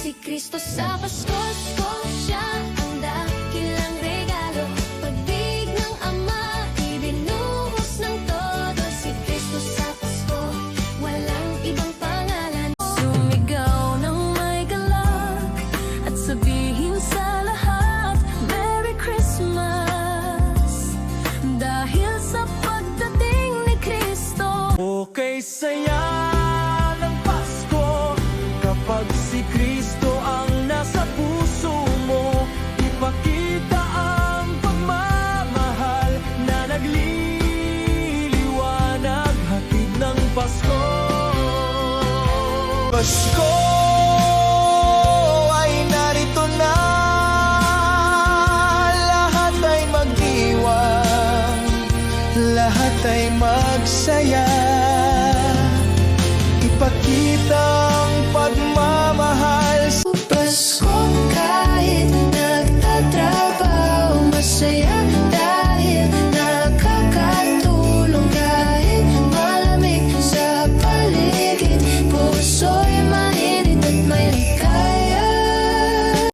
Si Kristo sa Pasko ko, siya ang dakilang regalo. Pag-ibig ng Ama, ibinuhos ng todo. Si Kristo sa Pasko, walang ibang pangalan. Sumigaw ng may galak at sabihin sa lahat, Merry Christmas! Dahil sa pagdating ni Kristo. Okay, saya ng Pasko kapag si Kristo